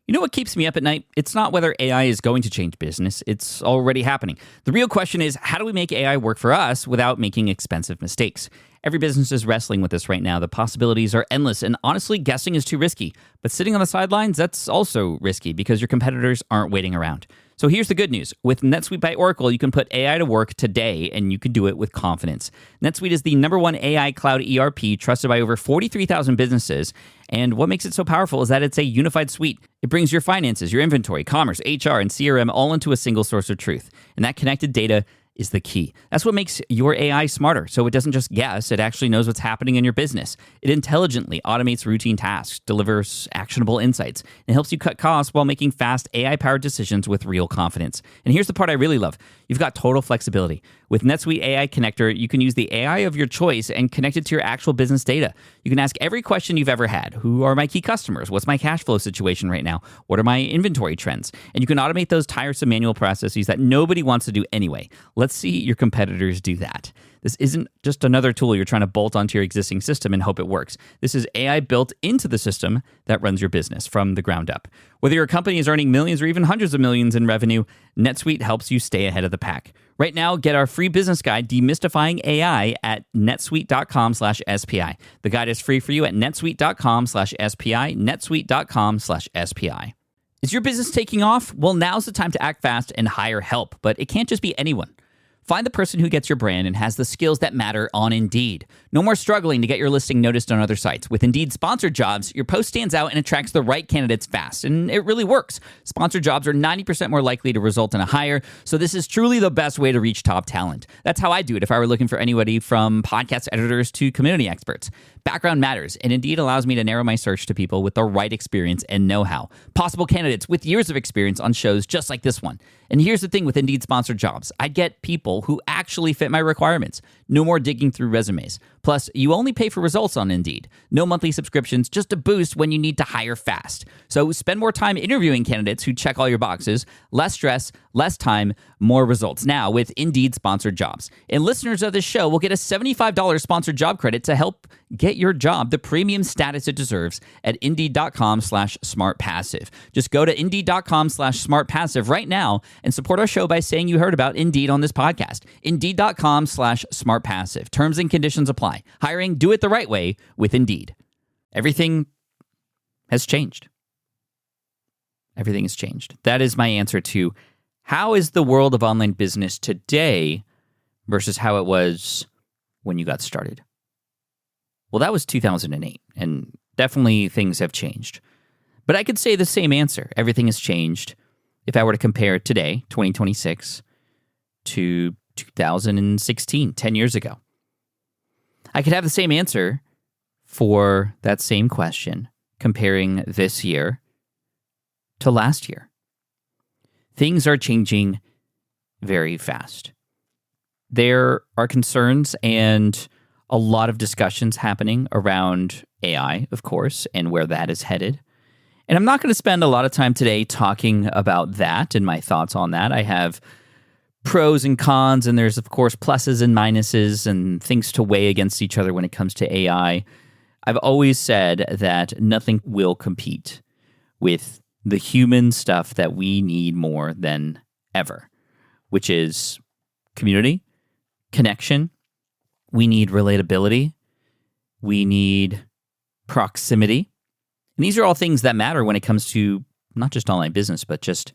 You know what keeps me up at night? It's not whether AI is going to change business. It's already happening. The real question is, how do we make AI work for us without making expensive mistakes? Every business is wrestling with this right now. The possibilities are endless, and honestly, guessing is too risky. But sitting on the sidelines, that's also risky because your competitors aren't waiting around. So here's the good news. With NetSuite by Oracle, you can put AI to work today, and you can do it with confidence. NetSuite is the #1 AI cloud ERP trusted by over 43,000 businesses. And what makes it so powerful is that it's a unified suite. It brings your finances, your inventory, commerce, HR, and CRM all into a single source of truth. And that connected data is the key. That's what makes your AI smarter. So it doesn't just guess, it actually knows what's happening in your business. It intelligently automates routine tasks, delivers actionable insights, and helps you cut costs while making fast AI-powered decisions with real confidence. And here's the part I really love. You've got total flexibility. With NetSuite AI Connector, you can use the AI of your choice and connect it to your actual business data. You can ask every question you've ever had. Who are my key customers? What's my cash flow situation right now? What are my inventory trends? And you can automate those tiresome manual processes that nobody wants to do anyway. Let's see your competitors do that. This isn't just another tool you're trying to bolt onto your existing system and hope it works. This is AI built into the system that runs your business from the ground up. Whether your company is earning millions or even hundreds of millions in revenue, NetSuite helps you stay ahead of the pack. Right now, get our free business guide, Demystifying AI, at netsuite.com/SPI. The guide is free for you at netsuite.com/SPI, netsuite.com/SPI. Is your business taking off? Well, now's the time to act fast and hire help, but it can't just be anyone. Find the person who gets your brand and has the skills that matter on Indeed. No more struggling to get your listing noticed on other sites. With Indeed Sponsored Jobs, your post stands out and attracts the right candidates fast, and it really works. Sponsored jobs are 90% more likely to result in a hire, so this is truly the best way to reach top talent. That's how I do it if I were looking for anybody from podcast editors to community experts. Background matters, and Indeed allows me to narrow my search to people with the right experience and know-how. Possible candidates with years of experience on shows just like this one. And here's the thing with Indeed Sponsored Jobs. I get people who actually fit my requirements. No more digging through resumes. Plus, you only pay for results on Indeed. No monthly subscriptions, just a boost when you need to hire fast. So spend more time interviewing candidates who check all your boxes. Less stress, less time, more results. Now with Indeed Sponsored Jobs. And listeners of this show will get a $75 sponsored job credit to help get your job the premium status it deserves at Indeed.com/SmartPassive. Just go to Indeed.com/SmartPassive right now and support our show by saying you heard about Indeed on this podcast. Indeed.com/SmartPassive. Terms and conditions apply. Hiring, do it the right way with Indeed. Everything has changed. Everything has changed. That is my answer to how is the world of online business today versus how it was when you got started. Well, that was 2008, and definitely things have changed. But I could say the same answer. Everything has changed if I were to compare today, 2026, to 2016, 10 years ago. I could have the same answer for that same question, comparing this year to last year. Things are changing very fast. There are concerns and a lot of discussions happening around AI, of course, and where that is headed. And I'm not going to spend a lot of time today talking about that and my thoughts on that. I have pros and cons, and there's, of course, pluses and minuses and things to weigh against each other when it comes to AI. I've always said that nothing will compete with the human stuff that we need more than ever, which is community, connection. We need relatability. We need proximity. And these are all things that matter when it comes to not just online business, but just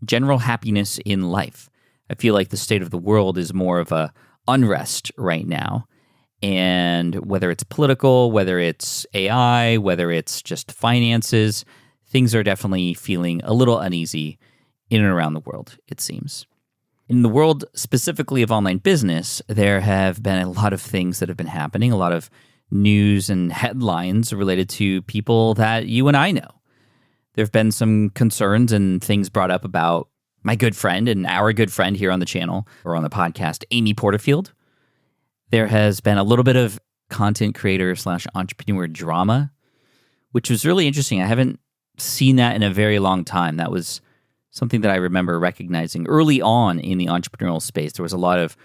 general happiness in life. I feel like the state of the world is more of a unrest right now. And whether it's political, whether it's AI, whether it's just finances, things are definitely feeling a little uneasy in and around the world, it seems. In the world specifically of online business, there have been a lot of things that have been happening, a lot of news and headlines related to people that you and I know. There have been some concerns and things brought up about my good friend and our good friend here on the channel or on the podcast, Amy Porterfield. There has been a little bit of content creator / entrepreneur drama, which was really interesting. I haven't seen that in a very long time. That was something that I remember recognizing early on in the entrepreneurial space. There was a lot of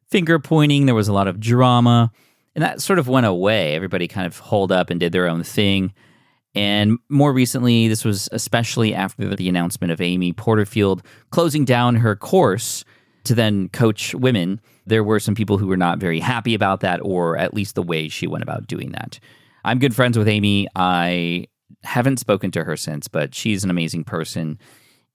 finger pointing, there was a lot of drama, and that sort of went away. Everybody kind of holed up and did their own thing. And more recently, this was especially after the announcement of Amy Porterfield closing down her course to then coach women. There were some people who were not very happy about that, or at least the way she went about doing that. I'm good friends with Amy. I haven't spoken to her since, but she's an amazing person.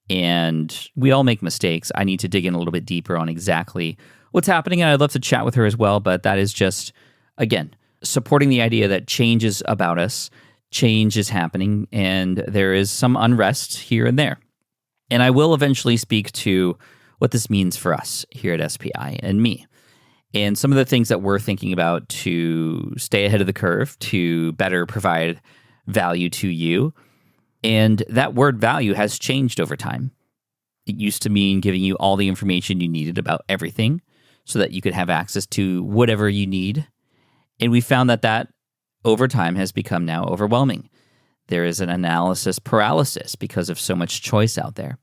And we all make mistakes. I need to dig in a little bit deeper on exactly what's happening. And I'd love to chat with her as well. But that is just, again, supporting the idea that change is about us. Change is happening, and there is some unrest here and there. And I will eventually speak to what this means for us here at SPI and me. And some of the things that we're thinking about to stay ahead of the curve, to better provide value to you. And that word value has changed over time. It used to mean giving you all the information you needed about everything so that you could have access to whatever you need. And we found that over time has become now overwhelming. There is an analysis paralysis because of so much choice out there.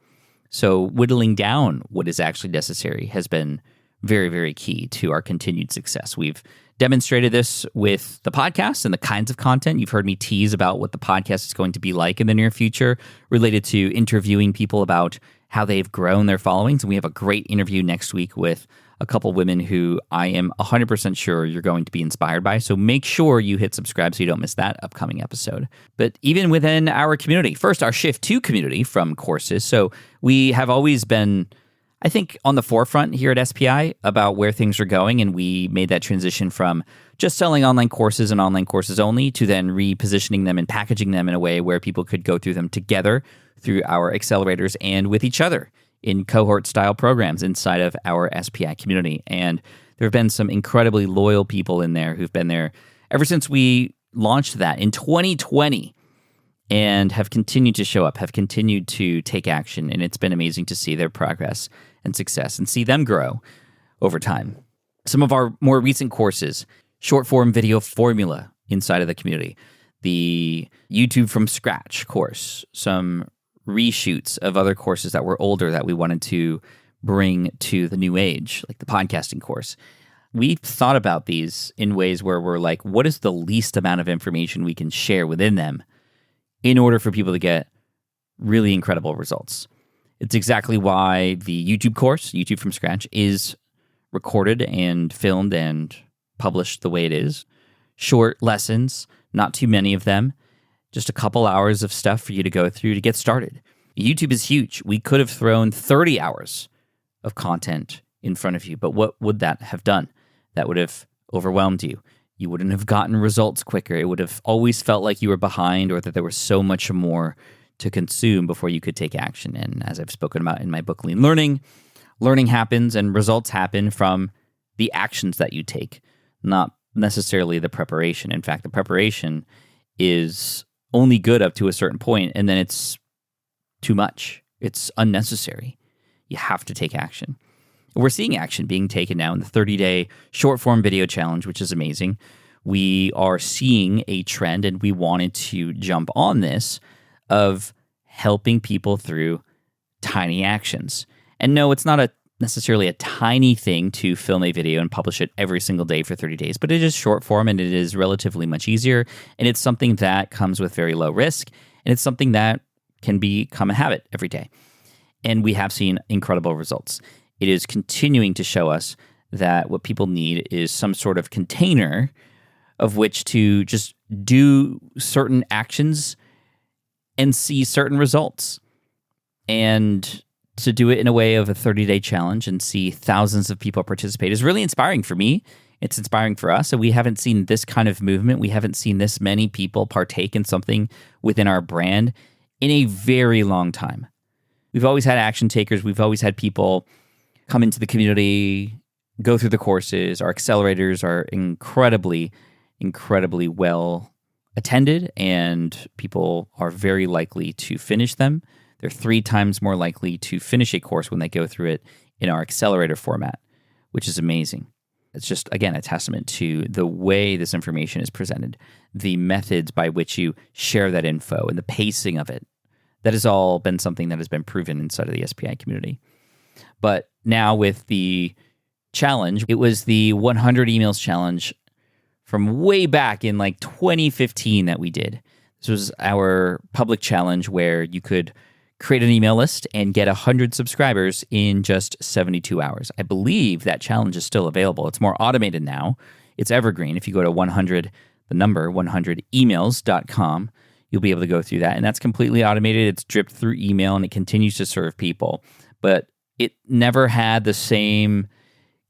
So whittling down what is actually necessary has been very, very key to our continued success. We've demonstrated this with the podcast and the kinds of content. You've heard me tease about what the podcast is going to be like in the near future related to interviewing people about how they've grown their followings. And we have a great interview next week with a couple women who I am 100% sure you're going to be inspired by. So make sure you hit subscribe so you don't miss that upcoming episode. But even within our community, first, our Shift 2 community from courses. So we have always been, I think, on the forefront here at SPI about where things are going. And we made that transition from just selling online courses and online courses only to then repositioning them and packaging them in a way where people could go through them together through our accelerators and with each other in cohort-style programs inside of our SPI community. And there have been some incredibly loyal people in there who've been there ever since we launched that in 2020 and have continued to show up, have continued to take action. And it's been amazing to see their progress and success and see them grow over time. Some of our more recent courses, short-form video formula inside of the community, the YouTube from scratch course, some reshoots of other courses that were older that we wanted to bring to the new age, like the podcasting course. We thought about these in ways where we're like, what is the least amount of information we can share within them in order for people to get really incredible results? It's exactly why the YouTube course, YouTube from scratch, is recorded and filmed and published the way it is. Short lessons, not too many of them. Just a couple hours of stuff for you to go through to get started. YouTube is huge. We could have thrown 30 hours of content in front of you, but what would that have done? That would have overwhelmed you. You wouldn't have gotten results quicker. It would have always felt like you were behind or that there was so much more to consume before you could take action. And as I've spoken about in my book, Lean Learning, learning happens and results happen from the actions that you take, not necessarily the preparation. In fact, the preparation is only good up to a certain point, and then it's too much. It's unnecessary. You have to take action. We're seeing action being taken now in the 30-day short-form video challenge, which is amazing. We are seeing a trend, and we wanted to jump on this of helping people through tiny actions. And no, it's not necessarily a tiny thing to film a video and publish it every single day for 30 days, but it is short form and it is relatively much easier. And it's something that comes with very low risk. And it's something that can become a habit every day. And we have seen incredible results. It is continuing to show us that what people need is some sort of container of which to just do certain actions and see certain results. And to do it in a way of a 30-day challenge and see thousands of people participate is really inspiring for me. It's inspiring for us. And we haven't seen this kind of movement. We haven't seen this many people partake in something within our brand in a very long time. We've always had action takers. We've always had people come into the community, go through the courses. Our accelerators are incredibly, incredibly well attended, and people are very likely to finish them. They're 3 times more likely to finish a course when they go through it in our accelerator format, which is amazing. It's just, again, a testament to the way this information is presented, the methods by which you share that info, and the pacing of it. That has all been something that has been proven inside of the SPI community. But now with the challenge, it was the 100 emails challenge from way back in like 2015 that we did. This was our public challenge where you could create an email list and get 100 subscribers in just 72 hours. I believe that challenge is still available. It's more automated now. It's evergreen. If you go to 100emails.com, you'll be able to go through that. And that's completely automated. It's dripped through email and it continues to serve people. But it never had the same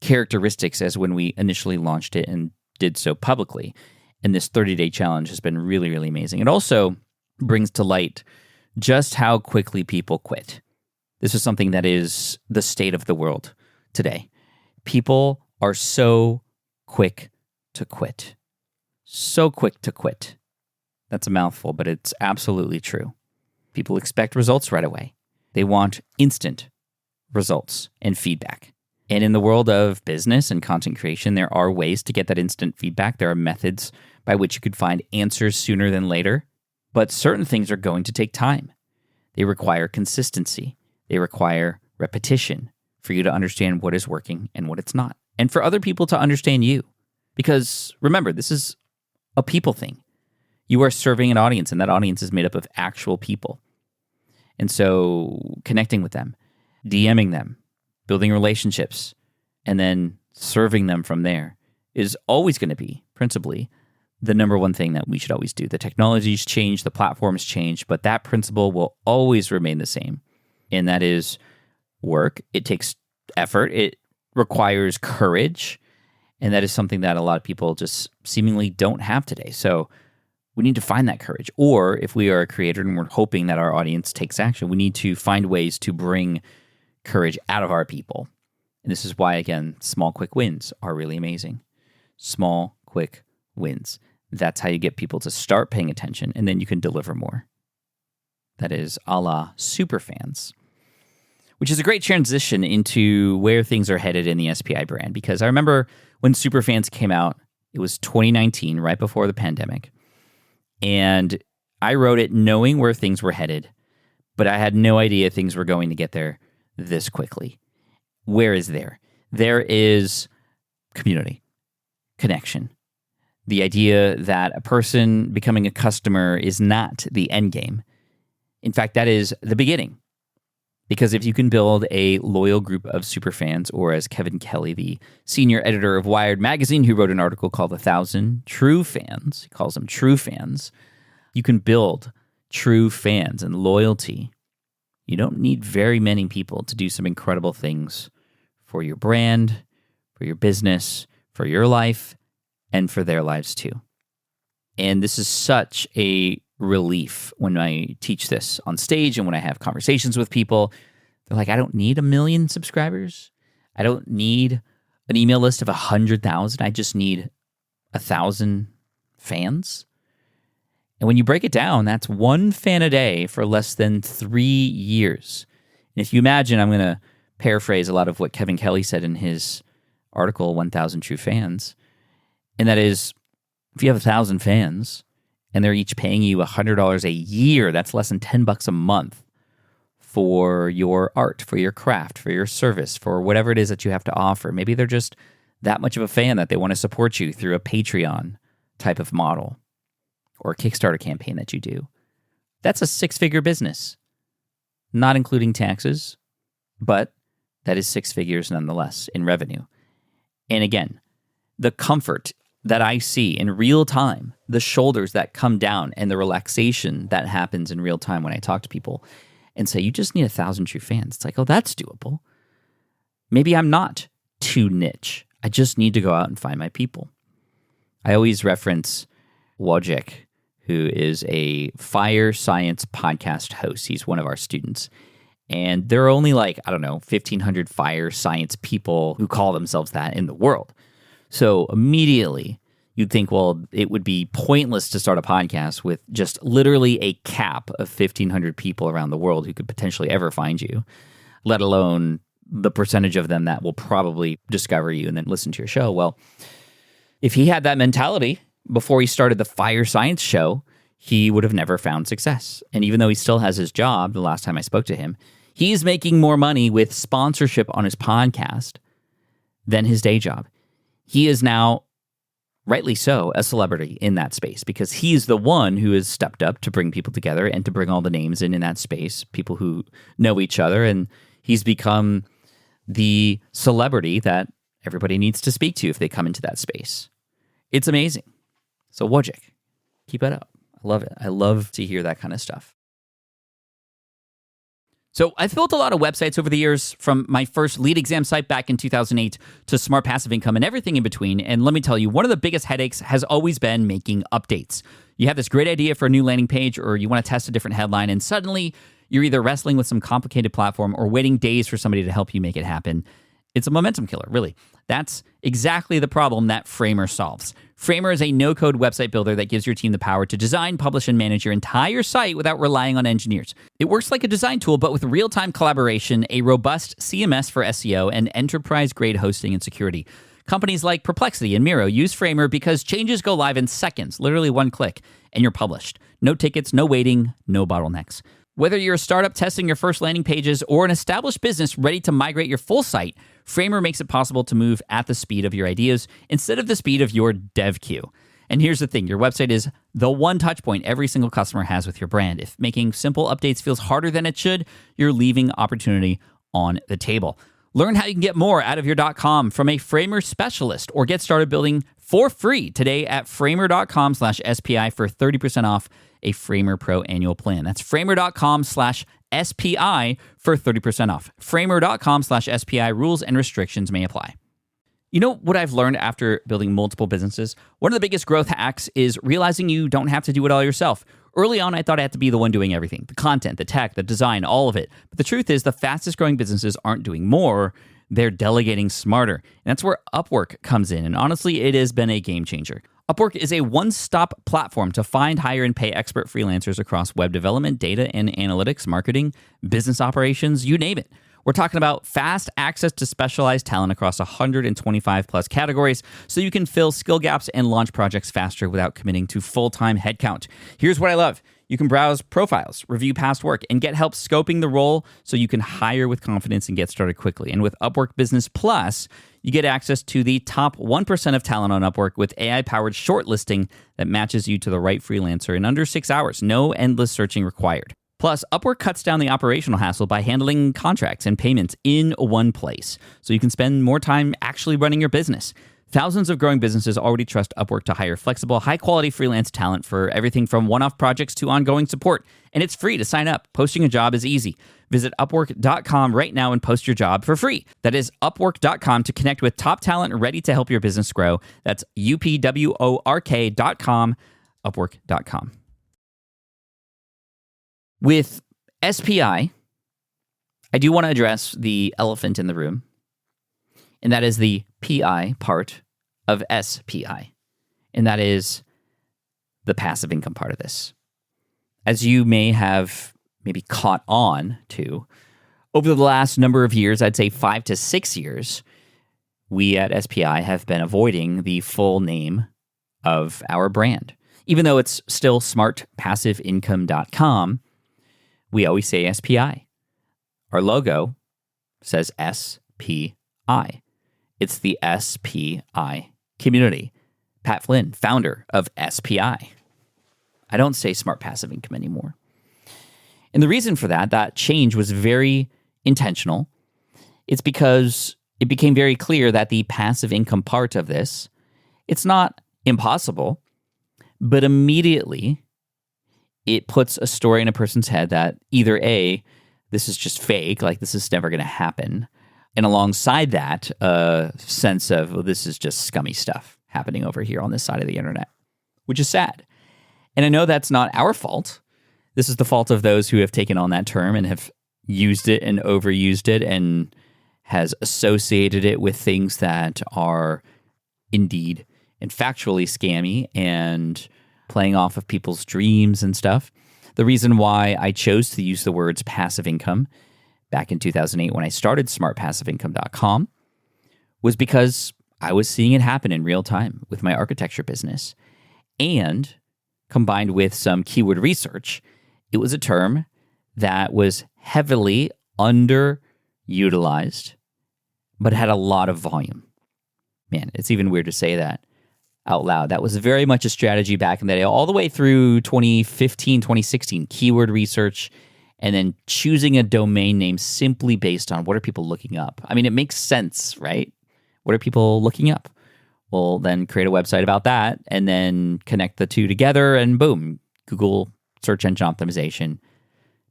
characteristics as when we initially launched it and did so publicly. And this 30-day challenge has been really, really amazing. It also brings to light just how quickly people quit. This is something that is the state of the world today. People are so quick to quit. So quick to quit. That's a mouthful, but it's absolutely true. People expect results right away. They want instant results and feedback. And in the world of business and content creation, there are ways to get that instant feedback. There are methods by which you could find answers sooner than later. But certain things are going to take time. They require consistency. They require repetition for you to understand what is working and what it's not. And for other people to understand you. Because remember, this is a people thing. You are serving an audience, and that audience is made up of actual people. And so connecting with them, DMing them, building relationships, and then serving them from there is always going to be, principally, the number one thing that we should always do. The technologies change, the platforms change, but that principle will always remain the same. And that is work. It takes effort. It requires courage. And that is something that a lot of people just seemingly don't have today. So we need to find that courage. Or if we are a creator and we're hoping that our audience takes action, we need to find ways to bring courage out of our people. And this is why, again, small, quick wins are really amazing. Small, quick wins. That's how you get people to start paying attention, and then you can deliver more. That is a la superfans, which is a great transition into where things are headed in the SPI brand. Because I remember when superfans came out, it was 2019, right before the pandemic. And I wrote it knowing where things were headed, but I had no idea things were going to get there this quickly. Where is there? There is community, connection. The idea that a person becoming a customer is not the end game. In fact, that is the beginning. Because if you can build a loyal group of superfans, or as Kevin Kelly, the senior editor of Wired magazine, who wrote an article called 1,000 True Fans, he calls them true fans, you can build true fans and loyalty. You don't need very many people to do some incredible things for your brand, for your business, for your life, and for their lives too. And this is such a relief when I teach this on stage and when I have conversations with people. They're like, I don't need 1 million subscribers. I don't need an email list of 100,000. I just need 1,000 fans. And when you break it down, that's 1 fan a day for less than 3 years. And if you imagine, I'm going to paraphrase a lot of what Kevin Kelly said in his article, 1,000 True Fans. And that is, if you have 1,000 fans and they're each paying you $100 a year, that's less than $10 a month for your art, for your craft, for your service, for whatever it is that you have to offer. Maybe they're just that much of a fan that they want to support you through a Patreon type of model or a Kickstarter campaign that you do. That's a 6-figure business, not including taxes, but that is 6 figures nonetheless in revenue. And again, the comfort that I see in real time, the shoulders that come down and the relaxation that happens in real time when I talk to people and say, you just need 1,000 true fans. It's like, oh, that's doable. Maybe I'm not too niche. I just need to go out and find my people. I always reference Wojciech, who is a fire science podcast host. He's one of our students. And there are only 1,500 fire science people who call themselves that in the world. So immediately you'd think, well, it would be pointless to start a podcast with just literally a cap of 1,500 people around the world who could potentially ever find you, let alone the percentage of them that will probably discover you and then listen to your show. Well, if he had that mentality before he started the Fire Science show, he would have never found success. And even though he still has his job, the last time I spoke to him, he's making more money with sponsorship on his podcast than his day job. He is now rightly so, a celebrity in that space because he's the one who has stepped up to bring people together and to bring all the names in that space, people who know each other, and he's become the celebrity that everybody needs to speak to if they come into that space. It's amazing. So Wojciech, keep it up. I love it. I love to hear that kind of stuff. So I've built a lot of websites over the years, from my first lead exam site back in 2008 to Smart Passive Income and everything in between. And let me tell you, one of the biggest headaches has always been making updates. You have this great idea for a new landing page, or you want to test a different headline, and suddenly you're either wrestling with some complicated platform or waiting days for somebody to help you make it happen. It's a momentum killer, really. That's exactly the problem that Framer solves. Framer is a no-code website builder that gives your team the power to design, publish, and manage your entire site without relying on engineers. It works like a design tool, but with real-time collaboration, a robust CMS for SEO, and enterprise-grade hosting and security. Companies like Perplexity and Miro use Framer because changes go live in seconds, literally one click, and you're published. No tickets, no waiting, no bottlenecks. Whether you're a startup testing your first landing pages or an established business ready to migrate your full site, Framer makes it possible to move at the speed of your ideas instead of the speed of your dev queue. And here's the thing, your website is the one touch point every single customer has with your brand. If making simple updates feels harder than it should, you're leaving opportunity on the table. Learn how you can get more out of your .com from a Framer specialist, or get started building for free today at framer.com/SPI for 30% off a Framer Pro annual plan. That's framer.com/SPI for 30% off. Framer.com/SPI. Rules and restrictions may apply. You know what I've learned after building multiple businesses? One of the biggest growth hacks is realizing you don't have to do it all yourself. Early on, I thought I had to be the one doing everything. The content, the tech, the design, all of it. But the truth is, the fastest growing businesses aren't doing more. They're delegating smarter. And that's where Upwork comes in. And honestly, it has been a game changer. Upwork is a one-stop platform to find, hire, and pay expert freelancers across web development, data and analytics, marketing, business operations, you name it. We're talking about fast access to specialized talent across 125 plus categories, so you can fill skill gaps and launch projects faster without committing to full-time headcount. Here's what I love. You can browse profiles, review past work, and get help scoping the role so you can hire with confidence and get started quickly. And with Upwork Business Plus, you get access to the top 1% of talent on Upwork with AI-powered shortlisting that matches you to the right freelancer in under 6 hours. No endless searching required. Plus, Upwork cuts down the operational hassle by handling contracts and payments in one place, so you can spend more time actually running your business. Thousands of growing businesses already trust Upwork to hire flexible, high-quality freelance talent for everything from one-off projects to ongoing support. And it's free to sign up. Posting a job is easy. Visit Upwork.com right now and post your job for free. That is Upwork.com to connect with top talent ready to help your business grow. That's UPWORK.com, Upwork.com. With SPI, I do want to address the elephant in the room, and that is the PI part of SPI, and that is the passive income part of this. As you may have maybe caught on to, over the last number of years, I'd say 5 to 6 years, we at SPI have been avoiding the full name of our brand. Even though it's still smartpassiveincome.com, we always say SPI. Our logo says SPI. It's the SPI community. Pat Flynn, founder of SPI. I don't say Smart Passive Income anymore. And the reason for that change was very intentional. It's because it became very clear that the passive income part of this, it's not impossible, but immediately it puts a story in a person's head that either A, this is just fake, like this is never going to happen, and alongside that, a sense of, well, this is just scummy stuff happening over here on this side of the internet, which is sad. And I know that's not our fault. This is the fault of those who have taken on that term and have used it and overused it and has associated it with things that are indeed and factually scammy and playing off of people's dreams and stuff. The reason why I chose to use the words passive income back in 2008 when I started smartpassiveincome.com was because I was seeing it happen in real time with my architecture business. And combined with some keyword research, it was a term that was heavily underutilized, but had a lot of volume. Man, it's even weird to say that. out loud. That was very much a strategy back in the day, all the way through 2015, 2016, keyword research, and then choosing a domain name simply based on what are people looking up. I mean, it makes sense, right? What are people looking up? Well, then create a website about that and then connect the two together and boom, Google search engine optimization,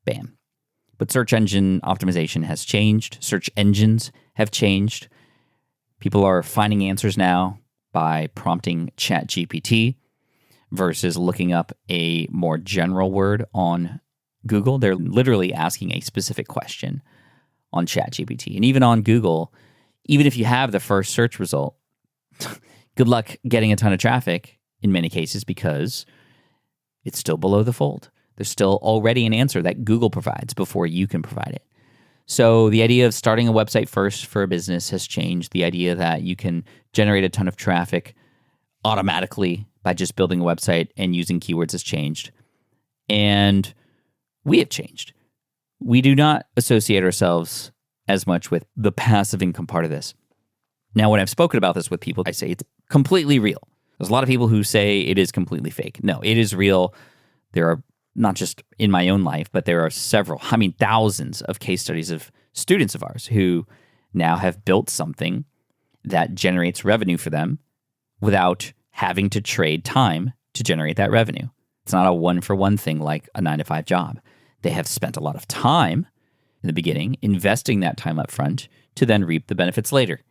bam. But search engine optimization has changed. Search engines have changed. People are finding answers now by prompting ChatGPT versus looking up a more general word on Google. They're literally asking a specific question on ChatGPT. And even on Google, even if you have the first search result, good luck getting a ton of traffic in many cases because it's still below the fold. There's still already an answer that Google provides before you can provide it. So the idea of starting a website first for a business has changed. The idea that you can generate a ton of traffic automatically by just building a website and using keywords has changed. And we have changed. We do not associate ourselves as much with the passive income part of this. Now, when I've spoken about this with people, I say it's completely real. There's a lot of people who say it is completely fake. No, it is real. There are not just in my own life, but there are thousands of case studies of students of ours who now have built something that generates revenue for them without having to trade time to generate that revenue. It's not a one-for-one thing like a 9-to-5 job. They have spent a lot of time in the beginning, investing that time up front to then reap the benefits later.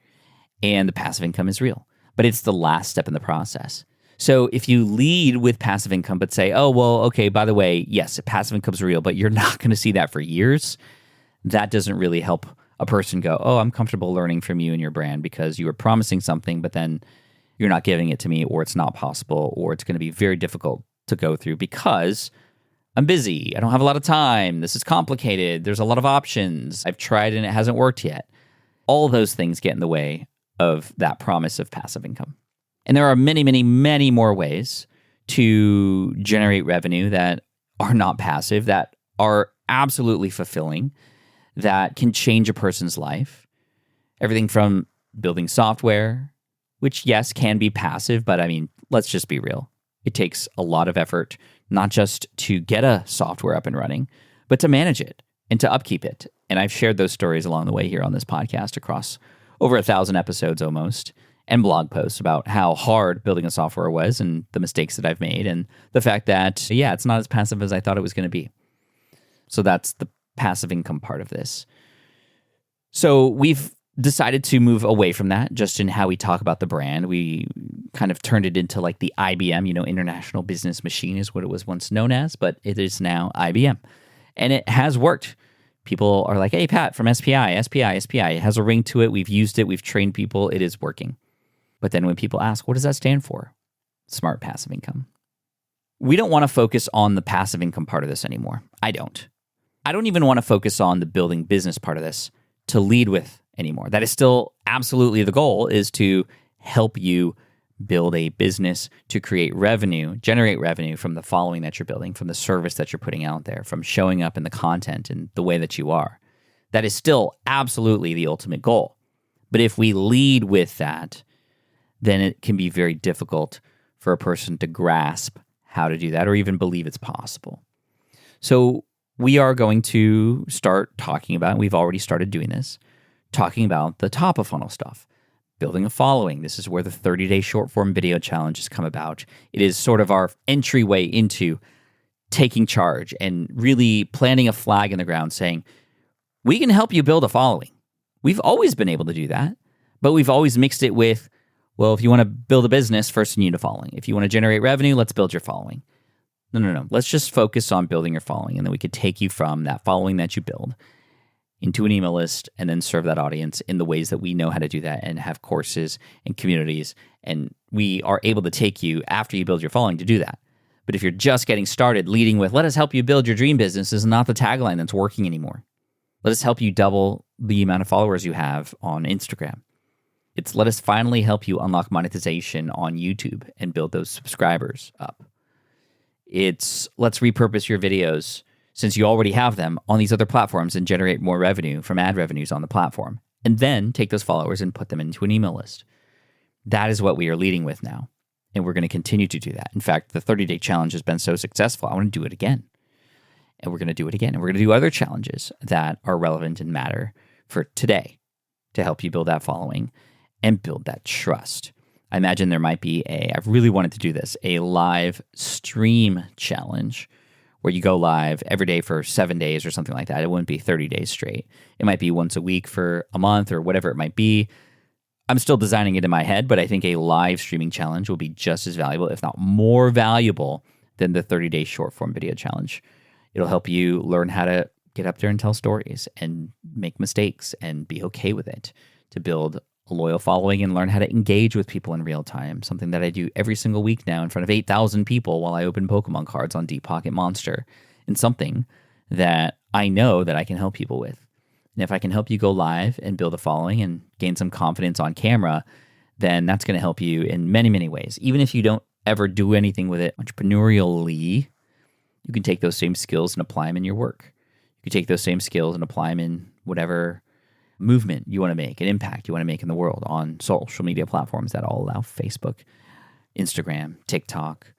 And the passive income is real, but it's the last step in the process. So if you lead with passive income, but say, oh, well, okay, by the way, yes, passive income's real, but you're not going to see that for years, that doesn't really help a person go, oh, I'm comfortable learning from you and your brand because you were promising something, but then you're not giving it to me, or it's not possible, or it's going to be very difficult to go through because I'm busy. I don't have a lot of time. This is complicated. There's a lot of options. I've tried and it hasn't worked yet. All those things get in the way of that promise of passive income. And there are many, many, many more ways to generate revenue that are not passive, that are absolutely fulfilling, that can change a person's life. Everything from building software, which, yes, can be passive, but I mean, let's just be real. It takes a lot of effort, not just to get a software up and running, but to manage it and to upkeep it. And I've shared those stories along the way here on this podcast across over 1,000 episodes almost, and blog posts about how hard building a software was and the mistakes that I've made and the fact that, yeah, it's not as passive as I thought it was going to be. So that's the passive income part of this. So we've decided to move away from that just in how we talk about the brand. We kind of turned it into like the IBM, International Business Machine is what it was once known as, but it is now IBM. And it has worked. People are like, hey, Pat, from SPI. It has a ring to it. We've used it. We've trained people. It is working. But then when people ask, what does that stand for? Smart passive income. We don't want to focus on the passive income part of this anymore. I don't even want to focus on the building business part of this to lead with anymore. That is still absolutely the goal, is to help you build a business, to create revenue, generate revenue from the following that you're building, from the service that you're putting out there, from showing up in the content and the way that you are. That is still absolutely the ultimate goal. But if we lead with that, then it can be very difficult for a person to grasp how to do that or even believe it's possible. So we are going to start talking about, and we've already started doing this, talking about the top of funnel stuff, building a following. This is where the 30-day short form video challenge has come about. It is sort of our entryway into taking charge and really planting a flag in the ground saying, we can help you build a following. We've always been able to do that, but we've always mixed it with, well, if you want to build a business, first you need a following. If you want to generate revenue, let's build your following. No. Let's just focus on building your following, and then we could take you from that following that you build into an email list and then serve that audience in the ways that we know how to do that and have courses and communities. And we are able to take you after you build your following to do that. But if you're just getting started, leading with, let us help you build your dream business, is not the tagline that's working anymore. Let us help you double the amount of followers you have on Instagram. It's let us finally help you unlock monetization on YouTube and build those subscribers up. It's let's repurpose your videos, since you already have them, on these other platforms and generate more revenue from ad revenues on the platform. And then take those followers and put them into an email list. That is what we are leading with now. And we're going to continue to do that. In fact, the 30-day challenge has been so successful, I want to do it again. And we're going to do it again. And we're going to do other challenges that are relevant and matter for today to help you build that following and build that trust. I imagine there might be I've really wanted to do this, a live stream challenge where you go live every day for 7 days or something like that. It wouldn't be 30 days straight. It might be once a week for a month or whatever it might be. I'm still designing it in my head, but I think a live streaming challenge will be just as valuable, if not more valuable, than the 30-day short form video challenge. It'll help you learn how to get up there and tell stories and make mistakes and be okay with it, to build a loyal following and learn how to engage with people in real time, something that I do every single week now in front of 8,000 people while I open Pokemon cards on Deep Pocket Monster, and something that I know that I can help people with. And if I can help you go live and build a following and gain some confidence on camera, then that's going to help you in many, many ways. Even if you don't ever do anything with it entrepreneurially, you can take those same skills and apply them in your work. You can take those same skills and apply them in whatever movement you want to make, an impact you want to make in the world on social media platforms that all allow: Facebook, Instagram, TikTok.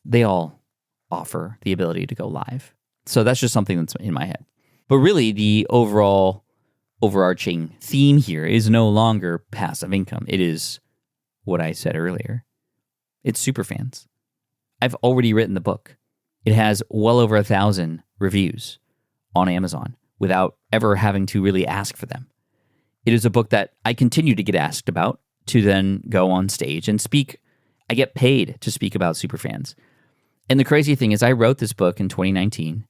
They all offer the ability to go live. So that's just something that's in my head. But really, the overarching theme here is no longer passive income. It is what I said earlier. It's superfans. I've already written the book. It has well over 1,000 reviews on Amazon without ever having to really ask for them. It is a book that I continue to get asked about, to then go on stage and speak. I get paid to speak about superfans. And the crazy thing is, I wrote this book in 2019,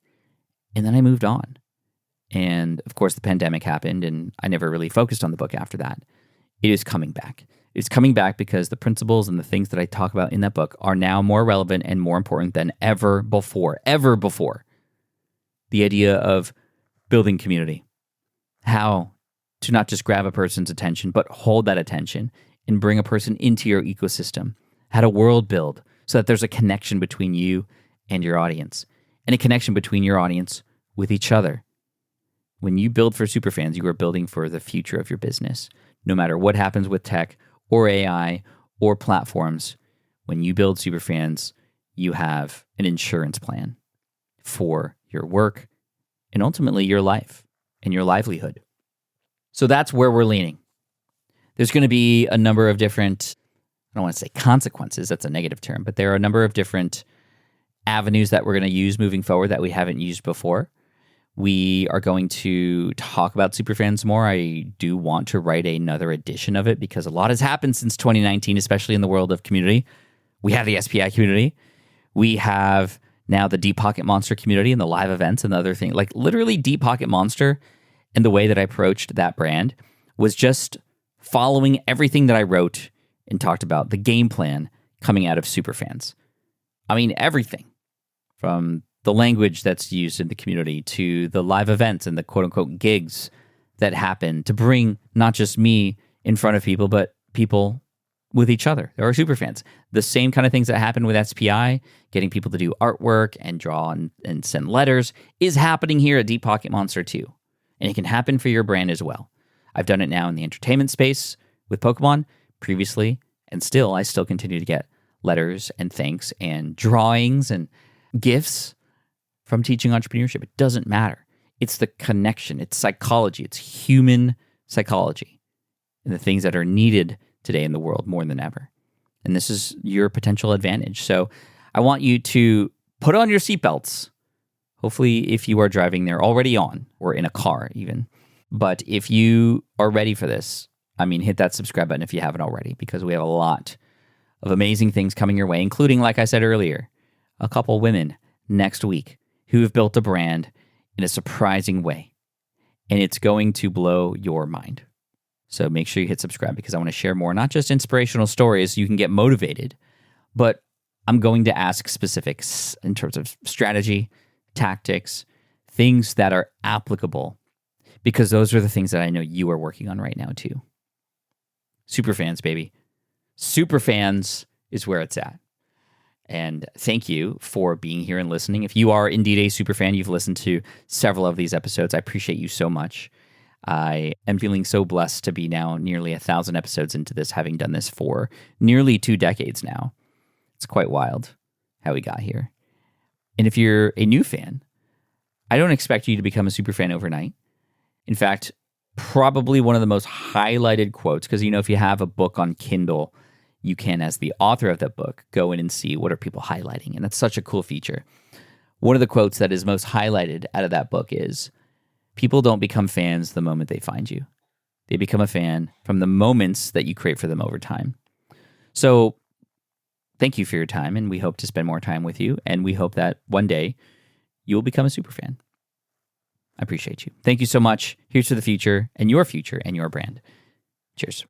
and then I moved on. And of course, the pandemic happened, and I never really focused on the book after that. It is coming back. It's coming back because the principles and the things that I talk about in that book are now more relevant and more important than ever before. Ever before. The idea of building community. How to not just grab a person's attention, but hold that attention and bring a person into your ecosystem. How to world build so that there's a connection between you and your audience, and a connection between your audience with each other. When you build for superfans, you are building for the future of your business. No matter what happens with tech or AI or platforms, when you build superfans, you have an insurance plan for your work and ultimately your life and your livelihood. So that's where we're leaning. There's going to be a number of different, I don't want to say consequences, that's a negative term, but there are a number of different avenues that we're going to use moving forward that we haven't used before. We are going to talk about superfans more. I do want to write another edition of it because a lot has happened since 2019, especially in the world of community. We have the SPI community. We have now the Deep Pocket Monster community and the live events and the other thing. Like literally Deep Pocket Monster and the way that I approached that brand was just following everything that I wrote and talked about, the game plan coming out of superfans. I mean, everything from the language that's used in the community to the live events and the quote-unquote gigs that happen to bring not just me in front of people, but people with each other. There are superfans. The same kind of things that happen with SPI, getting people to do artwork and draw and send letters, is happening here at Deep Pocket Monster too. And it can happen for your brand as well. I've done it now in the entertainment space with Pokemon previously, and I still continue to get letters and thanks and drawings and gifts from teaching entrepreneurship. It doesn't matter. It's the connection. It's psychology. It's human psychology and the things that are needed today in the world more than ever. And this is your potential advantage. So I want you to put on your seatbelts. Hopefully, if you are driving, they're already on, or in a car even. But if you are ready for this, hit that subscribe button if you haven't already, because we have a lot of amazing things coming your way, including, like I said earlier, a couple women next week who have built a brand in a surprising way. And it's going to blow your mind. So make sure you hit subscribe, because I want to share more, not just inspirational stories so you can get motivated, but I'm going to ask specifics in terms of strategy, tactics, things that are applicable, because those are the things that I know you are working on right now too. Superfans, baby. Superfans is where it's at. And thank you for being here and listening. If you are indeed a superfan, you've listened to several of these episodes, I appreciate you so much. I am feeling so blessed to be now nearly 1,000 episodes into this, having done this for nearly 2 decades now. It's quite wild how we got here. And if you're a new fan, I don't expect you to become a super fan overnight. In fact, probably one of the most highlighted quotes, because if you have a book on Kindle, you can, as the author of that book, go in and see what are people highlighting. And that's such a cool feature. One of the quotes that is most highlighted out of that book is, people don't become fans the moment they find you. They become a fan from the moments that you create for them over time. So thank you for your time, and we hope to spend more time with you, and we hope that one day you will become a super fan. I appreciate you. Thank you so much. Here's to the future and your brand. Cheers.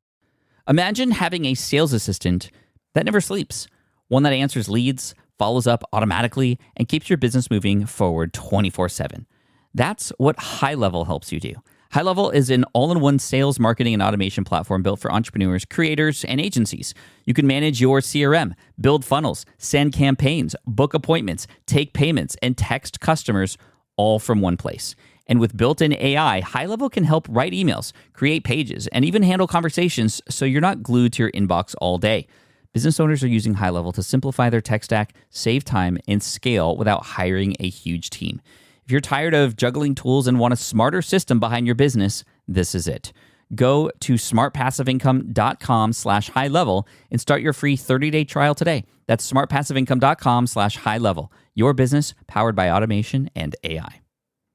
Imagine having a sales assistant that never sleeps, one that answers leads, follows up automatically, and keeps your business moving forward 24/7. That's what High Level helps you do. High Level is an all-in-one sales, marketing, and automation platform built for entrepreneurs, creators, and agencies. You can manage your CRM, build funnels, send campaigns, book appointments, take payments, and text customers all from one place. And with built-in AI, High Level can help write emails, create pages, and even handle conversations so you're not glued to your inbox all day. Business owners are using High Level to simplify their tech stack, save time, and scale without hiring a huge team. If you're tired of juggling tools and want a smarter system behind your business, this is it. Go to smartpassiveincome.com/high-level and start your free 30-day trial today. That's smartpassiveincome.com/high-level. Your business powered by automation and AI.